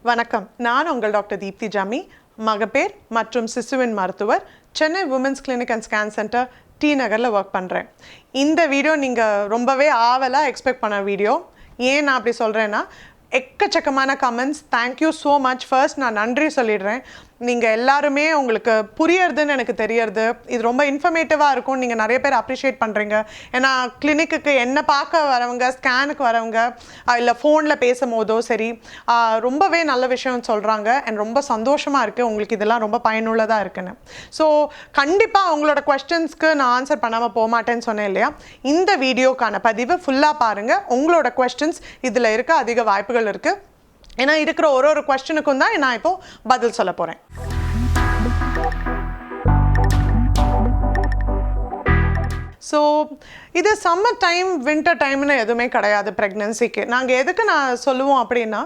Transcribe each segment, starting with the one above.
வணக்கம், நான் உங்கள் டாக்டர் தீப்தி ஜாமி, மகப்பேர் மற்றும் சிசுவின் மருத்துவர், Chennai women's clinic and scan centre, T நகரில் ஒர்க் பண்ணுறேன். இந்த வீடியோ நீங்கள் ரொம்பவே ஆவலாக எக்ஸ்பெக்ட் பண்ண வீடியோ. ஏன் நான் அப்படி சொல்கிறேன்னா, எக்கச்சக்கமான comments. Thank you so much. First நான் நன்றி சொல்லிடுறேன். நீங்கள் எல்லாருமே உங்களுக்கு புரியறதுன்னு எனக்கு தெரியறது. இது ரொம்ப இன்ஃபர்மேட்டிவாக இருக்கும். நீங்கள் நிறைய பேர் அப்ரிஷியேட் பண்ணுறீங்க. ஏன்னா கிளினிக்கு என்ன பார்க்க வரவங்க, ஸ்கேனுக்கு வரவங்க, இல்லை ஃபோனில் பேசும்போதோ சரி, ரொம்பவே நல்ல விஷயம் சொல்கிறாங்க. அண்ட் ரொம்ப சந்தோஷமாக இருக்குது உங்களுக்கு இதெல்லாம் ரொம்ப பயனுள்ளதாக இருக்குன்னு. ஸோ கண்டிப்பாக உங்களோட கொஸ்டின்ஸ்க்கு நான் ஆன்சர் பண்ணாமல் போக மாட்டேன்னு சொன்னேன் இல்லையா? இந்த வீடியோக்கான பதிவு ஃபுல்லாக பாருங்கள். உங்களோட கொஸ்டின்ஸ் இதில் இருக்க அதிக வாய்ப்புகள் இருக்குது. ஏன்னா இருக்கிற ஒரு கொஸ்டினுக்கும் தான் நான் இப்போ பதில் சொல்ல போகிறேன். ஸோ இது சம்மர் டைம், வின்டர் டைம்னு எதுவுமே கிடையாது ப்ரெக்னென்சிக்கு. நாங்கள் எதுக்கு நான் சொல்லுவோம் அப்படின்னா,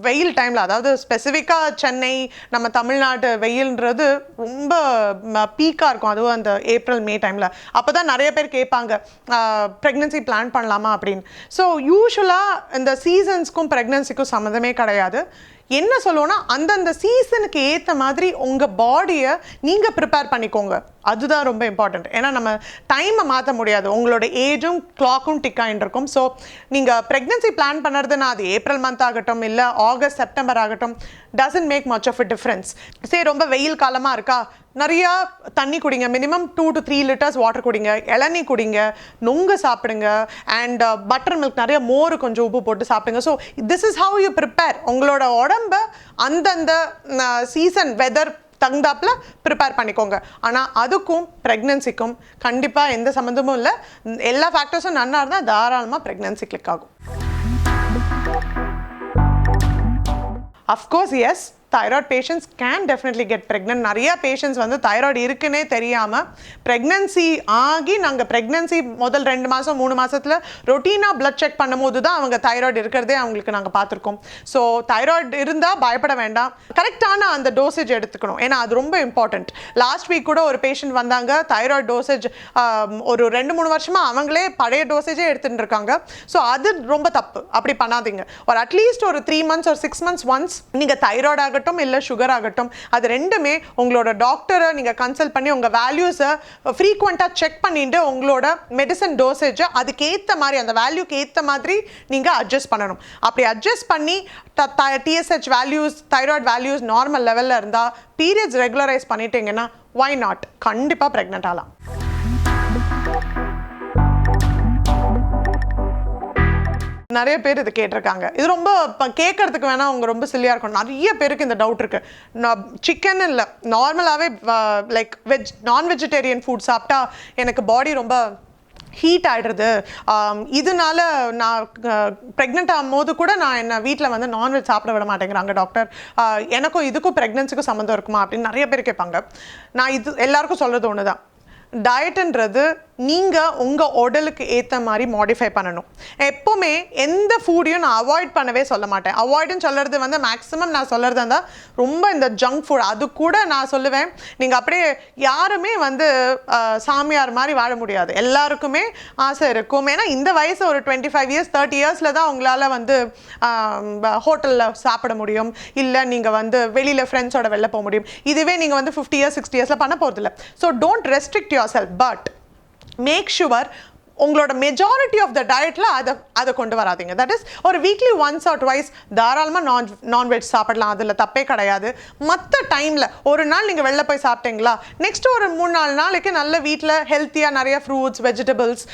வெயில் டைமில், அதாவது ஸ்பெசிஃபிக்காக சென்னை, நம்ம தமிழ்நாட்டு வெயில்ன்றது ரொம்ப பீக்காக இருக்கும். அதுவும் அந்த ஏப்ரல் மே டைமில். அப்போ தான் நிறைய பேர் கேட்பாங்க, ப்ரெக்னென்சி பிளான் பண்ணலாமா அப்படின்னு. ஸோ யூஸ்வலாக இந்த சீசன்ஸ்க்கும் ப்ரெக்னென்சிக்கும் சம்மந்தமே கிடையாது. என்ன சொல்லுவோன்னா, அந்தந்த சீசனுக்கு ஏற்ற மாதிரி உங்கள் பாடியை நீங்கள் ப்ரிப்பேர் பண்ணிக்கோங்க. அதுதான் ரொம்ப இம்பார்ட்டண்ட். ஏன்னா நம்ம டைமை மாற்ற முடியாது. உங்களோட ஏஜும் கிளாக்கும் டிக் ஆகிட்டு இருக்கும். ஸோ நீங்கள் ப்ரெக்னென்சி பிளான் பண்ணுறதுனா அது ஏப்ரல் மந்த் ஆகட்டும், இல்லை ஆகஸ்ட், செப்டம்பர் ஆகட்டும், doesn't make much of a difference. சரி, ரொம்ப வெயில் காலமாக இருக்கா, நிறையா தண்ணி குடிங்க. மினிமம் 2 to 3 liters வாட்டர் குடிங்க. இளநீ குடிங்க, நொங்கு சாப்பிடுங்க, அண்ட் பட்டர் மில்க், நிறைய மோர் கொஞ்சம் உப்பு போட்டு சாப்பிடுங்க. So this is how you prepare. உங்களோட உடம்ப அந்தந்த சீசன் வெதர் தகுந்தாப்பில் ப்ரிப்பேர் பண்ணிக்கோங்க. ஆனால் அதுக்கும் ப்ரெக்னென்சிக்கும் கண்டிப்பாக எந்த சம்மந்தமும் இல்லை. எல்லா ஃபேக்டர்ஸும் நன்னா இருந்தால் தாராளமாக ப்ரெக்னென்சி கிளிக் ஆகும். Of course S, thyroid patients can definitely get pregnant. நிறைய பேஷண்ட்ஸ் வந்து தைராய்டு இருக்குன்னே தெரியாமல் ப்ரெக்னென்சி ஆகி, நாங்கள் ப்ரெக்னென்சி முதல் 2 மாதம் 3 மாதத்தில் ரொட்டீனாக பிளட் செக் பண்ணும்போது தான் அவங்க தைராய்டு இருக்கிறதே அவங்களுக்கு நாங்கள் பார்த்துருக்கோம். ஸோ தைராய்டு இருந்தால் பயப்பட வேண்டாம். கரெக்டான அந்த டோசேஜ் எடுத்துக்கணும். ஏன்னா அது ரொம்ப இம்பார்ட்டண்ட். லாஸ்ட் வீக் கூட ஒரு பேஷண்ட் வந்தாங்க, தைராய்டு டோசேஜ் ஒரு 2-3 வருஷமாக அவங்களே பழைய டோசேஜே எடுத்துகிட்டு இருக்காங்க. ஸோ அது ரொம்ப தப்பு. அப்படி பண்ணாதீங்க. ஒரு அட்லீஸ்ட் ஒரு 3 months or 6 months ஒன்ஸ் நீங்கள் தைராய்டு ஆகட்டும் இல்லை சுகர் ஆகட்டும், அது ரெண்டுமே உங்களோட டாக்டரை நீங்கள் கன்சல்ட் பண்ணி உங்கள் வேல்யூஸை ஃப்ரீக்வெண்ட்டாக செக் பண்ணிட்டு உங்களோட மெடிசன் டோசேஜை அதுக்கேற்ற மாதிரி, அந்த வேல்யூக்கு ஏற்ற மாதிரி நீங்கள் அட்ஜஸ்ட் பண்ணணும். அப்படி அட்ஜஸ்ட் பண்ணி TSH values, thyroid values normal லெவலில் இருந்தால், பீரியட்ஸ் ரெகுலரைஸ் பண்ணிட்டீங்கன்னா why not? கண்டிப்பாக ப்ரெக்னென்ட் ஆகலாம். நிறைய பேர் இது கேட்டிருக்காங்க. இது ரொம்ப கேட்கறதுக்கு வேணா அவங்க ரொம்ப சில்லியாக இருக்கும். நிறைய பேருக்கு இந்த டவுட் இருக்குது. சிக்கன் இல்லை, நார்மலாகவே லைக் நான் வெஜிடேரியன் ஃபுட் சாப்பிட்டா எனக்கு பாடி ரொம்ப ஹீட் ஆகிடுறது, இதனால நான் ப்ரெக்னென்ட் ஆகும்போது கூட நான் என்ன வீட்டில் வந்து நான்வெஜ் சாப்பிட விட மாட்டேங்கிறாங்க டாக்டர், எனக்கும் இதுக்கும் ப்ரெக்னென்சிக்கும் சம்மந்தம் இருக்குமா அப்படின்னு நிறைய பேர் கேட்பாங்க. நான் இது எல்லாருக்கும் சொல்கிறது ஒன்று தான். டயட்டுன்றது நீங்கள் உங்கள் உடலுக்கு ஏற்ற மாதிரி மாடிஃபை பண்ணணும். எப்போவுமே எந்த ஃபுட்டையும் நான் அவாய்ட் பண்ணவே சொல்ல மாட்டேன். அவாய்டுன்னு சொல்கிறது வந்து மேக்ஸிமம் நான் சொல்கிறது இருந்தால் ரொம்ப இந்த ஜங்க் ஃபுட். அது கூட நான் சொல்லுவேன், நீங்கள் அப்படியே யாருமே வந்து சாமியார் மாதிரி வாழ முடியாது. எல்லாருக்குமே ஆசை இருக்கும். ஏன்னா இந்த வயசு ஒரு 25 years 30 yearsல தான் உங்களால் வந்து ஹோட்டலில் சாப்பிட முடியும், இல்லை நீங்கள் வந்து வெளியில் ஃப்ரெண்ட்ஸோட வெளில போக முடியும். இதுவே நீங்கள் வந்து 50 years 60 yearsல பண்ண போகிறதில்ல. So don't restrict yourself, but make sure உங்களோட மெஜாரிட்டி ஆஃப் த டயட்டில் அதை கொண்டு வராதிங்க. தட் இஸ் ஒரு வீக்லி ஒன்ஸ் ஆர் ட்வைஸ் தாராளமாக நான்வெஜ் சாப்பிடலாம், அதில் தப்பே கிடையாது. மற்ற டைமில் ஒரு நாள் நீங்கள் வெளில போய் சாப்பிட்டீங்களா, நெக்ஸ்ட் ஒரு 3-4 நாளைக்கு நல்ல வீட்டில் ஹெல்த்தியாக நிறைய ஃப்ரூட்ஸ், வெஜிடபிள்ஸ்,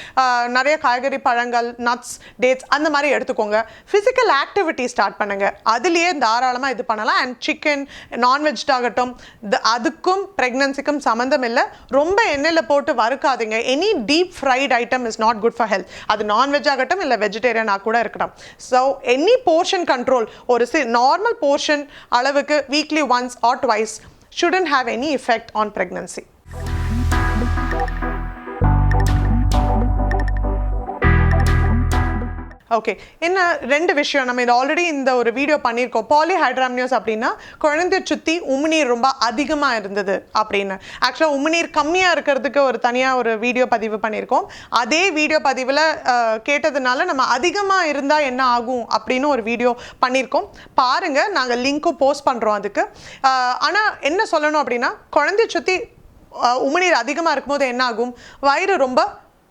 நிறைய காய்கறி, பழங்கள், நட்ஸ், டேட்ஸ் அந்த மாதிரி எடுத்துக்கோங்க. ஃபிசிக்கல் ஆக்டிவிட்டி ஸ்டார்ட் பண்ணுங்கள். அதுலேயே தாராளமாக இது பண்ணலாம். அண்ட் சிக்கன், நான்வெஜ் ஆகட்டும், அதுக்கும் ப்ரெக்னென்சிக்கும் சம்மந்தம் இல்லை. ரொம்ப எண்ணெயில் போட்டு வறுக்காதீங்க. Any deep fried item is not good for health. அது நான்வெஜ் ஆகட்டும் இல்லை வெஜிடேரியன் கூட இருக்கட்டும். ஸோ எனி போர்ஷன் கண்ட்ரோல், ஒரு நார்மல் போர்ஷன் அளவுக்கு weekly once or twice shouldn't have any effect on pregnancy. Okay, என்ன ரெண்டு விஷயம் நம்ம இது ஆல்ரெடி இந்த ஒரு வீடியோ பண்ணியிருக்கோம். பாலிஹைட்ராம்னியோஸ் அப்படின்னா குழந்தைய சுற்றி உமிநீர் ரொம்ப அதிகமாக இருந்தது அப்படின்னு. ஆக்சுவலாக உமிநீர் கம்மியாக இருக்கிறதுக்கு ஒரு தனியாக ஒரு வீடியோ பதிவு பண்ணியிருக்கோம். அதே வீடியோ பதிவில் கேட்டதுனால நம்ம அதிகமாக இருந்தால் என்ன ஆகும் அப்படின்னு ஒரு வீடியோ பண்ணியிருக்கோம். பாருங்கள், நாங்கள் லிங்க்கும் போஸ்ட் பண்ணுறோம் அதுக்கு. ஆனால் என்ன சொல்லணும் அப்படின்னா, குழந்தைய சுற்றி உமிநீர் அதிகமாக இருக்கும்போது என்ன ஆகும், வயிறு ரொம்ப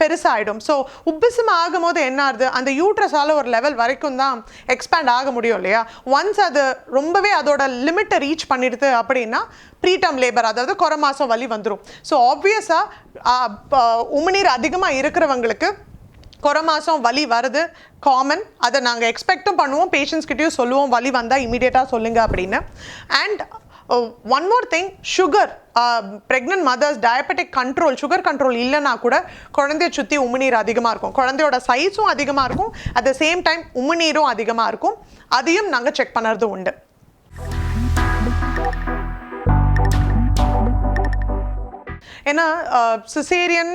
பெருசாகிடும். ஸோ உப்பிசம் ஆகும்போது என்ன ஆகுது, அந்த யூட்ரஸால் ஒரு லெவல் வரைக்கும் தான் எக்ஸ்பேண்ட் ஆக முடியும் இல்லையா. ஒன்ஸ் அது ரொம்பவே அதோட லிமிட்டை ரீச் பண்ணிடுது அப்படின்னா ப்ரீடம் லேபர், அதாவது குறை மாதம் வலி வந்துடும். ஸோ ஆப்வியஸாக உமிநீர் அதிகமாக இருக்கிறவங்களுக்கு குறை மாதம் வலி வருது காமன். அதை நாங்கள் எக்ஸ்பெக்டும் பண்ணுவோம், பேஷண்ட்ஸ்கிட்டையும் சொல்லுவோம் வலி வந்தால் இமீடியட்டாக சொல்லுங்கள் அப்படின்னு. And one more thing, sugar, pregnant mothers diabetic control, sugar control இல்லைன்னா கூட குழந்தைய சுற்றி உமிநீர் அதிகமாக இருக்கும். குழந்தையோட சைஸும் அதிகமாக இருக்கும், அட் த சேம் டைம் உமிநீரும் அதிகமாக இருக்கும். அதையும் நாங்கள் செக் பண்ணுறது உண்டு. ஏன்னா சிசேரியன்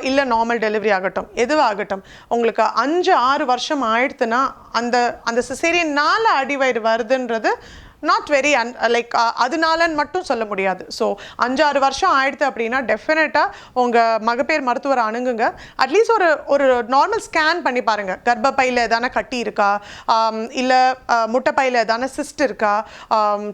இல்லை நார்மல் டெலிவரி ஆகட்டும், எதுவாகட்டும், உங்களுக்கு 5-6 வருஷம் ஆயிடுத்துன்னா அந்த அந்த சிசேரியனால் அடிவயிறு வருதுன்றது நாட் வெரி அதனாலன்னு மட்டும் சொல்ல முடியாது. ஸோ 5-6 வருஷம் ஆயிடுது அப்படின்னா டெஃபினட்டாக உங்கள் மகப்பேறு மருத்துவரை அணுகுங்க. அட்லீஸ்ட் ஒரு நார்மல் ஸ்கேன் பண்ணி பாருங்கள். கர்ப்பப்பையில் எதான கட்டி இருக்கா, இல்லை முட்டைப்பையில் எதான சிஸ்ட் இருக்கா,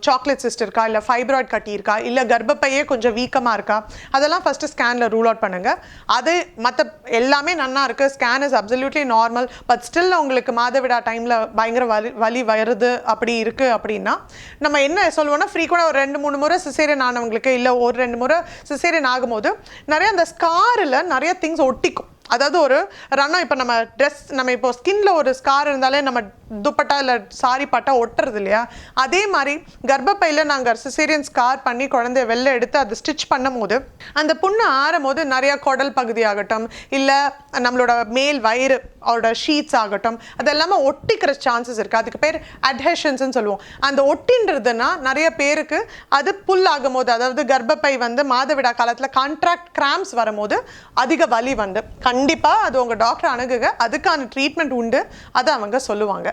சாக்லேட் சிஸ்ட் இருக்கா, இல்லை ஃபைப்ராய்ட் கட்டி இருக்கா, இல்லை கர்ப்பப்பையே கொஞ்சம் வீக்கமாக இருக்கா, அதெல்லாம் ஃபஸ்ட்டு ஸ்கேனில் ரூல் அவுட் பண்ணுங்கள். அது மற்ற எல்லாமே நல்லா இருக்குது, scan is absolutely normal, but still உங்களுக்கு மாதவிடா டைமில் பயங்கர வலி வருது அப்படி இருக்குது அப்படின்னா நம்ம என்ன சொல்லுவோம்னா, ஃப்ரீக்வெண்டாக ஒரு 2-3 முறை சிசேரியன் ஆனவங்களுக்கு, இல்லை ஒரு 2 முறை சிசேரியன் ஆகும்போது நிறைய அந்த ஸ்காரில் நிறைய திங்ஸ் ஒட்டிக்கும். அதாவது ஒரு ரன்னம், இப்போ நம்ம ட்ரெஸ், நம்ம இப்போ ஸ்கின்ல ஒரு ஸ்கார் இருந்தாலே நம்ம துப்பட்டா இல்லை சாரி பட்டா ஒட்டுறது இல்லையா, அதே மாதிரி கர்ப்பப்பையில் நாங்கள் சிசேரியன் ஸ்கார் பண்ணி குழந்தைய வெளில எடுத்து அதை ஸ்டிச் பண்ணும் போது அந்த புண்ணு ஆறும் போது நிறையா குடல் பகுதி ஆகட்டும், இல்லை நம்மளோட மேல் வயிறு அவரோட ஷீட்ஸ் ஆகட்டும், அதெல்லாமே ஒட்டிக்கிற சான்சஸ் இருக்குது. அதுக்கு பேர் அட்ஹெஷன்ஸ்ன்னு சொல்லுவோம். அந்த ஒட்டின்றதுன்னா நிறைய பேருக்கு அது புல் ஆகும் போது, அதாவது கர்ப்பப்பை வந்து மாதவிடா காலத்தில் கான்ட்ராக்ட் கிராம்ஸ் வரும்போது அதிக வலி வந்து கண்டிப்பாக அது உங்கள் டாக்டர் அணுகுங்க. அதுக்கான ட்ரீட்மெண்ட் உண்டு, அதை அவங்க சொல்லுவாங்க.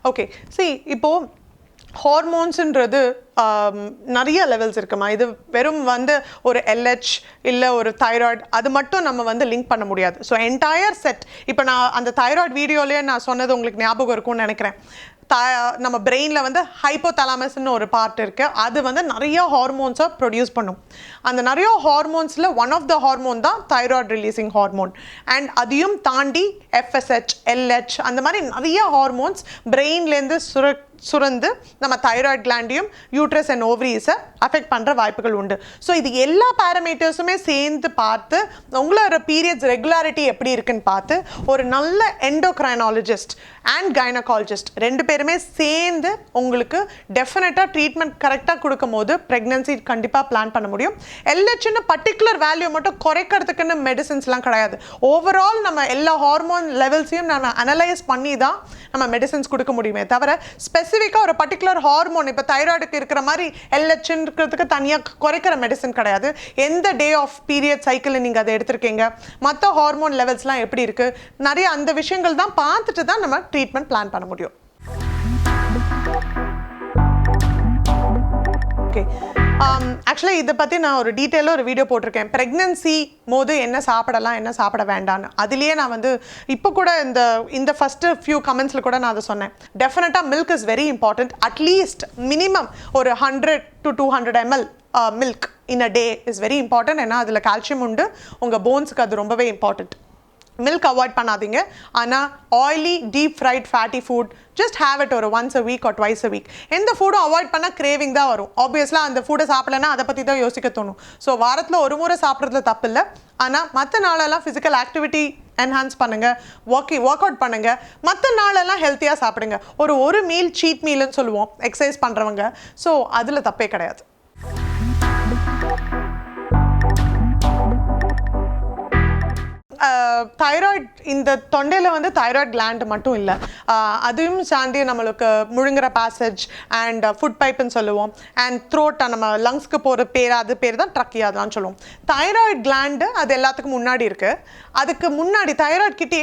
ஓகே, see இப்போது ஹார்மோன்ஸுன்றது நிறைய லெவல்ஸ் இருக்குமா. இது வெறும் வந்து ஒரு LH இல்லை ஒரு தைராய்டு அது மட்டும் நம்ம வந்து லிங்க் பண்ண முடியாது. ஸோ என்டையர் செட், இப்போ நான் அந்த தைராய்டு வீடியோலேயே நான் சொன்னது உங்களுக்கு ஞாபகம் இருக்கும்னு நினைக்கிறேன். நம்ம பிரெயினில் வந்து ஹைப்போதலாமஸ்ன்னு ஒரு பார்ட் இருக்குது, அது வந்து நிறைய ஹார்மோன்ஸை ப்ரொடியூஸ் பண்ணும். அந்த நிறைய ஹார்மோன்ஸில் ஒன் ஆஃப் த ஹார்மோன் தான் தைராய்டு ரிலீசிங் ஹார்மோன். அண்ட் அதையும் தாண்டி FSH, LH அந்த மாதிரி நிறைய ஹார்மோன்ஸ் பிரெயின்லேருந்து சுரந்து நம்ம தைராய்டு கிளாண்டையும் யூட்ரஸ் அண்ட் ஓவரீஸை அஃபெக்ட் பண்ணுற வாய்ப்புகள் உண்டு. ஸோ இது எல்லா பேராமீட்டர்ஸுமே சேர்ந்து பார்த்து உங்களோட பீரியட்ஸ் ரெகுலாரிட்டி எப்படி இருக்குன்னு பார்த்து ஒரு நல்ல எண்டோக்ரைனாலஜிஸ்ட் அண்ட் கைனகாலஜிஸ்ட் 2 பேருமே சேர்ந்து உங்களுக்கு டெஃபினட்டாக ட்ரீட்மெண்ட் கரெக்டாக கொடுக்கும் போது ப்ரெக்னன்சி கண்டிப்பாக பிளான் பண்ண முடியும். LHன்னு பர்டிகுலர் வேல்யூ மட்டும் குறைக்கிறதுக்குன்னு மெடிசின்ஸ்லாம் கிடையாது. ஓவரால் நம்ம எல்லா ஹார்மோன் லெவல்ஸையும் நம்ம அனலைஸ் பண்ணி தான் நம்ம மெடிசின்ஸ் கொடுக்க முடியுமே தவிர ஸ்பெசிஃபிக்காக ஒரு பர்டிகுலர் ஹார்மோன் இப்போ தைராய்டுக்கு இருக்கிற மாதிரி LHன்றதுக்கு தனியாக குறைக்கிற மெடிசன் கிடையாது. எந்த டே ஆஃப் பீரியட் சைக்கிளில் நீங்கள் அதை எடுத்திருக்கீங்க, மற்ற ஹார்மோன் லெவல்ஸ்லாம் எப்படி இருக்குது, நிறைய அந்த விஷயங்கள் தான் பார்த்துட்டு தான் நம்ம ட்ரீட்மெண்ட் பிளான் பண்ண முடியும். ஓகே, ஆக்சுவலாக இதை பற்றி நான் ஒரு டீட்டெயிலாக ஒரு வீடியோ போட்டிருக்கேன். ப்ரெக்னன்சி போது என்ன சாப்பிடலாம் என்ன சாப்பிட வேண்டான்னு. அதுலேயே நான் வந்து இப்போ கூட இந்த ஃபஸ்ட்டு ஃபியூ கமெண்ட்ஸில் கூட நான் அதை சொன்னேன். டெஃபினட்டாக milk is very important. At least minimum ஒரு 100 to 200 ml milk in a day is very important. ஏன்னா அதில் கால்சியம் உண்டு, உங்கள் போன்ஸுக்கு அது ரொம்பவே இம்பார்ட்டண்ட். மில்க் அவாய்ட் பண்ணாதீங்க. ஆனால் oily deep fried fatty food just have it ஒரு once a week or twice a week. எந்த ஃபுட்டும் அவாய்ட் பண்ணால் கிரேவிங் தான் வரும். ஆப்வியஸ்லாக அந்த ஃபுட்டை சாப்பிடலன்னா அதை பற்றி தான் யோசிக்க தோணும். ஸோ வாரத்தில் ஒரு முறை சாப்பிட்றதுல தப்பு இல்லை. ஆனால் மற்ற நாளெல்லாம் ஃபிசிக்கல் ஆக்டிவிட்டி என்ஹான்ஸ் பண்ணுங்கள், ஒர்க் அவுட் பண்ணுங்கள். மற்ற நாளெல்லாம் ஹெல்த்தியாக சாப்பிடுங்க. ஒரு மீல் சீட் மீல்னு சொல்லுவோம் எக்ஸசைஸ் பண்ணுறவங்க. ஸோ அதில் தப்பே கிடையாது. தைராய்ட் இந்த தொண்டையில் வந்து தைராய்ட் கிளாண்ட் மட்டும் இல்லை, அதையும் சாண்டி நம்மளுக்கு முழுங்குற பேசேஜ் அண்ட் ஃபுட் பைப்புன்னு சொல்லுவோம், அண்ட் த்ரோட்டை நம்ம லங்ஸ்க்கு போகிற பேர் அது பேர் தான் ட்ரக்கியா தான் சொல்லுவோம். தைராய்ட் கிளாண்டு அது எல்லாத்துக்கும் முன்னாடி இருக்குது. அதுக்கு முன்னாடி தைராய்ட் கிட்டே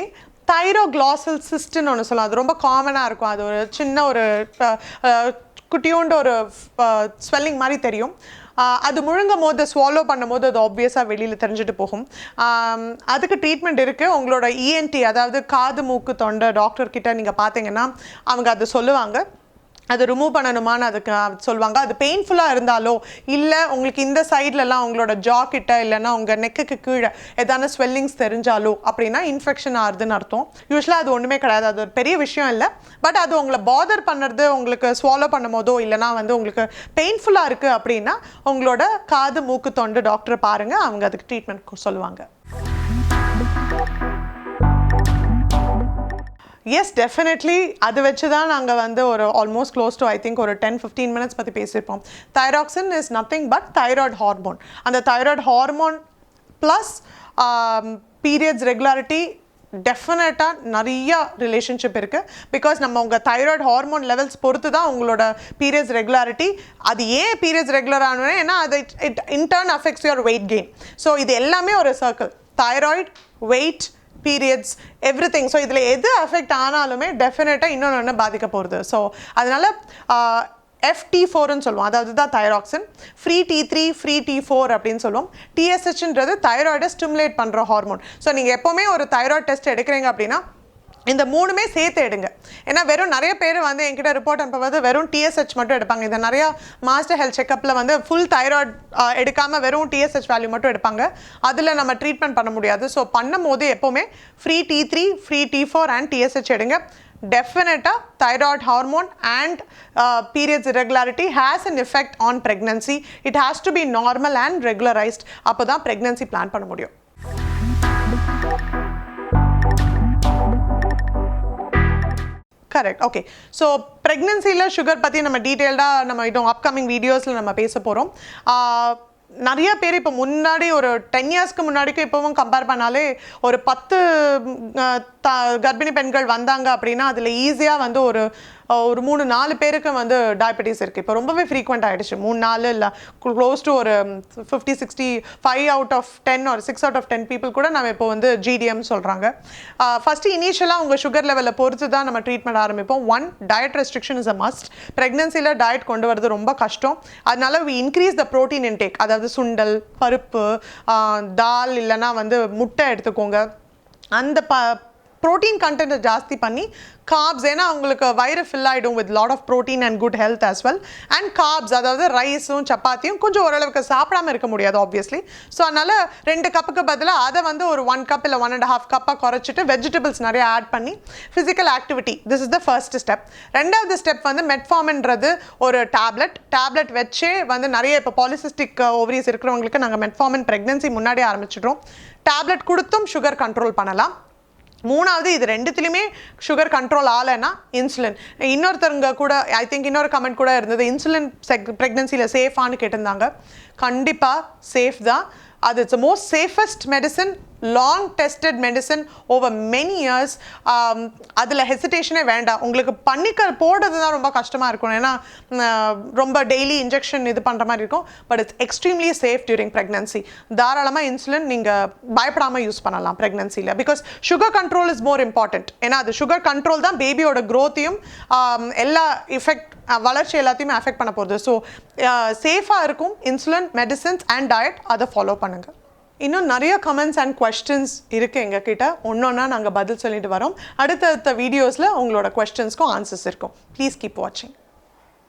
தைரோக்ளாசல் சிஸ்ட்னு ஒன்று சொல்லுவோம். அது ரொம்ப காமனாக இருக்கும். அது ஒரு சின்ன ஒரு குட்டியோண்டு ஒரு ஸ்வெல்லிங் மாதிரி தெரியும். அது முழுங்கும் போது ஸ்வாலோ பண்ணும்போது அது ஆப்வியஸாக வெளியில் தெரிஞ்சுட்டு போகும். அதுக்கு ட்ரீட்மெண்ட் இருக்குது. உங்களோட இஎன்டி அதாவது காது மூக்கு தொண்டை டாக்டர்கிட்ட நீங்கள் பார்த்தீங்கன்னா அவங்க அது சொல்லுவாங்க. அது ரிமூவ் பண்ணணுமான்னு அதுக்கு சொல்லுவாங்க. அது பெயின்ஃபுல்லாக இருந்தாலோ இல்லை உங்களுக்கு இந்த சைட்லலாம் உங்களோட ஜா கிட்ட இல்லைன்னா உங்கள் நெக்குக்கு கீழே எதான ஸ்வெல்லிங்ஸ் தெரிஞ்சாலோ அப்படின்னா இன்ஃபெக்ஷன் ஆகுதுன்னு அர்த்தம். யூஸ்வலாக அது ஒன்றுமே கிடையாது. அது ஒரு பெரிய விஷயம் இல்லை. பட் அது உங்களை பாதர் பண்ணுறது உங்களுக்கு ஸ்வாலோ பண்ணும் போதோ இல்லைனா வந்து உங்களுக்கு பெயின்ஃபுல்லாக இருக்குது அப்படின்னா உங்களோட காது மூக்கு தொண்டு டாக்டரை பாருங்கள். அவங்க அதுக்கு ட்ரீட்மெண்ட் சொல்லுவாங்க. எஸ், டெஃபினெட்லி அது வச்சு தான் நாங்கள் வந்து ஒரு almost close to I think ஒரு 10-15 மினிட்ஸ் பற்றி பேசியிருப்போம். Thyroxine is nothing but thyroid hormone. அந்த thyroid hormone plus periods regularity டெஃபினட்டாக நிறையா ரிலேஷன்ஷிப் இருக்குது. பிகாஸ் நம்ம உங்கள் தைராய்டு ஹார்மோன் லெவல்ஸ் பொறுத்து தான் உங்களோட பீரியட்ஸ் ரெகுலாரிட்டி. அது ஏன் பீரியட்ஸ் ரெகுலர் ஆகணும்னா ஏன்னா அது it in turn affects your weight gain. So இது எல்லாமே ஒரு circle. Thyroid, weight, periods, everything. So இதில் எது அஃபெக்ட் ஆனாலுமே டெஃபினட்டாக இன்னொன்று பாதிக்க போகிறது. ஸோ அதனால் FT4ன்னு சொல்லுவோம். அதாவது தான் thyroxine. Free T3, free T4 அப்படின்னு சொல்லுவோம். TSHன்றது தைராய்டை ஸ்டிமுலேட் பண்ணுற ஹார்மோன். ஸோ நீங்கள் எப்போவுமே ஒரு தைராய்டு டெஸ்ட் எடுக்கிறீங்க அப்படின்னா இந்த மூணுமே சேர்த்து எடுங்க. ஏன்னா வெறும் நிறைய பேர் வந்து என்கிட்ட ரிப்போர்ட் அனுப்புவது வெறும் TSH மட்டும் எடுப்பாங்க. இந்த நிறையா மாஸ்டர் ஹெல்த் செக்கப்பில் வந்து ஃபுல் தைராய்டு எடுக்காமல் வெறும் TSH வேல்யூ மட்டும் எடுப்பாங்க. அதில் நம்ம ட்ரீட்மெண்ட் பண்ண முடியாது. ஸோ பண்ணும் போது எப்போவுமே free T3, free T4 and TSH எடுங்க. Definitely, thyroid hormone and periods irregularity has an effect on pregnancy. It has to be normal and regularized. அப்போ தான் pregnancy plan பண்ண முடியும். Correct. Okay. So pregnancy la sugar பத்தி நம்ம டீடைல்டா நம்ம இன்னும் upcoming videosல நம்ம பேச போறோம். நிறைய பேர் இப்போ முன்னாடி ஒரு 10 இயர்ஸ்க்கு முன்னாடிக்கும் இப்போவும் கம்பேர் பண்ணாலே ஒரு 10 கர்ப்பிணி பெண்கள் வந்தாங்க அப்படின்னா அதில் ஈஸியாக வந்து ஒரு 3-4 பேருக்கு வந்து டயபெட்டிஸ் இருக்குது. இப்போ ரொம்பவே ஃப்ரீக்வெண்ட் ஆகிடுச்சு. 3-4 இல்லை க்ளோஸ் டு ஒரு 50-60 5 out of 10 or 6 out of 10 people கூட நம்ம இப்போ வந்து GDM சொல்கிறாங்க. ஃபஸ்ட்டு இனிஷியலாக உங்கள் சுகர் லெவலில் பொறுத்து தான் நம்ம ட்ரீட்மெண்ட் ஆரம்பிப்போம். Diet restriction is a must. ப்ரெக்னன்சியில் டயட் கொண்டு வரது ரொம்ப கஷ்டம். அதனால we increase the protein intake. அதாவது சுண்டல், பருப்பு, தால் இல்லைன்னா வந்து முட்டை எடுத்துக்கோங்க. அந்த ப்ரோட்டீன் கண்டென்ட்டை ஜாஸ்தி பண்ணி கார்ப்ஸ், ஏன்னா அவங்களுக்கு வயிறு ஃபில் ஆகிடும் with lot of protein and good health as well. And carbs அதாவது ரைஸும் சப்பாத்தியும் கொஞ்சம் ஓரளவுக்கு சாப்பிடாமல் இருக்க முடியாது ஆப்வியஸ்லி. ஸோ அதனால் 2 கப்புக்கு பதிலாக அதை வந்து ஒரு 1 கப் இல்லை 1.5 கப்பாக குறைச்சிட்டு வெஜிடபிள்ஸ் நிறைய ஆட் பண்ணி physical activity, this is the first step. ரெண்டாவது ஸ்டெப் வந்து மெட்ஃபார்மின்றது ஒரு டேப்லெட் வச்சே வந்து நிறைய இப்போ பாலிசிஸ்டிக் ஓவரிஸ் இருக்கிறவங்களுக்கு நாங்கள் மெட்ஃபார்மின் ப்ரெக்னன்சி முன்னாடி ஆரம்பிச்சிடுறோம். டேப்லெட் கொடுத்தும் சுகர் கண்ட்ரோல் பண்ணலாம். மூணாவது இது ரெண்டுத்துலையுமே சுகர் கண்ட்ரோல் ஆகலைன்னா இன்சுலின். இன்னொருத்தருங்க கூட ஐ திங்க் இன்னொரு கமெண்ட் கூட இருந்தது, இன்சுலின் ப்ரெக்னன்சியில் சேஃபானு கேட்டிருந்தாங்க. கண்டிப்பாக சேஃப் தான். அது it's most safest medicine, long tested medicine over many years. அதில் ஹெசிடேஷனே வேண்டாம். உங்களுக்கு போடுறது தான் ரொம்ப கஷ்டமாக இருக்கும், ஏன்னா ரொம்ப டெய்லி இன்ஜெக்ஷன் இது பண்ணுற மாதிரி இருக்கும். But it's extremely safe during pregnancy. தாராளமாக இன்சுலின் நீங்கள் பயப்படாமல் யூஸ் பண்ணலாம் ப்ரெக்னன்சியில். Because sugar control is more important. ஏன்னா அது சுகர் கண்ட்ரோல் தான் பேபியோட க்ரோத்தையும் எல்லா வளர்ச்சி எல்லாத்தையுமே அஃபெக்ட் பண்ண போகுது. ஸோ சேஃபாக இருக்கும் இன்சுலின், மெடிசன்ஸ் அண்ட் டயட், அதை ஃபாலோ பண்ணுங்கள். இன்னும் நிறைய கமெண்ட்ஸ் அண்ட் கொஸ்டின்ஸ் இருக்குது எங்ககிட்ட. ஒன்றொன்னா நாங்கள் பதில் சொல்லிட்டு வரோம். அடுத்தடுத்த வீடியோஸில் உங்களோட கொஸ்டின்ஸ்க்கும் ஆன்சர்ஸ் இருக்கும். ப்ளீஸ் கீப் வாட்சிங்.